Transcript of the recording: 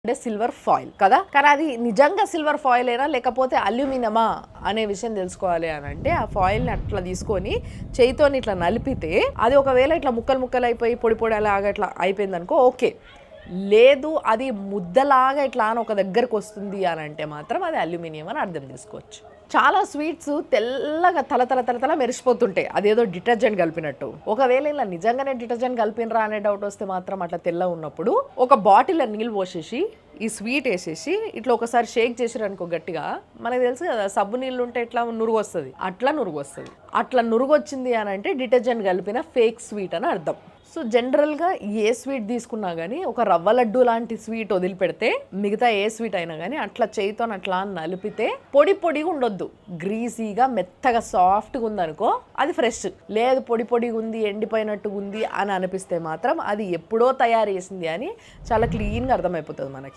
అంటే silver foil కదా. కానీ అది నిజంగా సిల్వర్ ఫాయిల్ అయినా లేకపోతే అల్యూమినియమా అనే విషయం తెలుసుకోవాలి అని అంటే ఆ ఫాయిల్ని అట్లా తీసుకొని చేయితోని ఇట్లా నలిపితే అది ఒకవేళ ఇట్లా ముక్కలు ముక్కలు అయిపోయి పొడి పొడి అలాగా ఇట్లా అయిపోయింది అనుకో ఓకే. లేదు అది ముద్దలాగా ఇట్లా అని ఒక దగ్గరకు వస్తుంది అని అంటే మాత్రం అది అల్యూమినియం అని అర్థం చేసుకోవచ్చు. చాలా స్వీట్స్ తెల్లగా తల మెరిసిపోతుంటాయి, అదేదో డిటర్జెంట్ కలిపినట్టు. ఒకవేళ ఇలా నిజంగానే డిటర్జెంట్ కలిపినరా అనే డౌట్ వస్తే మాత్రం అట్లా తెల్ల ఉన్నప్పుడు ఒక బాటిల్లో నీళ్ళు పోసేసి ఈ స్వీట్ వేసేసి ఇట్లా ఒకసారి షేక్ చేసిరు అనుకో గట్టిగా, మనకు తెలుసు కదా సబ్బు నీళ్ళు ఉంటే ఎట్లా నురుగు వస్తుంది, అట్లా నురుగు వస్తుంది. అట్లా నురుగు వచ్చింది అని అంటే డిటర్జెంట్ కలిపిన ఫేక్ స్వీట్ అని అర్థం. సో జనరల్గా ఏ స్వీట్ తీసుకున్నా కానీ ఒక రవ్వ లడ్డు లాంటి స్వీట్ వదిలిపెడితే మిగతా ఏ స్వీట్ అయినా కానీ అట్లా చేయితో అట్లా నలిపితే పొడి పొడిగా ఉండొద్దు, గ్రీసీగా మెత్తగా సాఫ్ట్గా ఉందనుకో అది ఫ్రెష్. లేదు పొడి పొడిగా ఉంది ఎండిపోయినట్టుగా ఉంది అని అనిపిస్తే మాత్రం అది ఎప్పుడో తయారు చేసింది అని చాలా క్లీన్గా అర్థమైపోతుంది మనకి.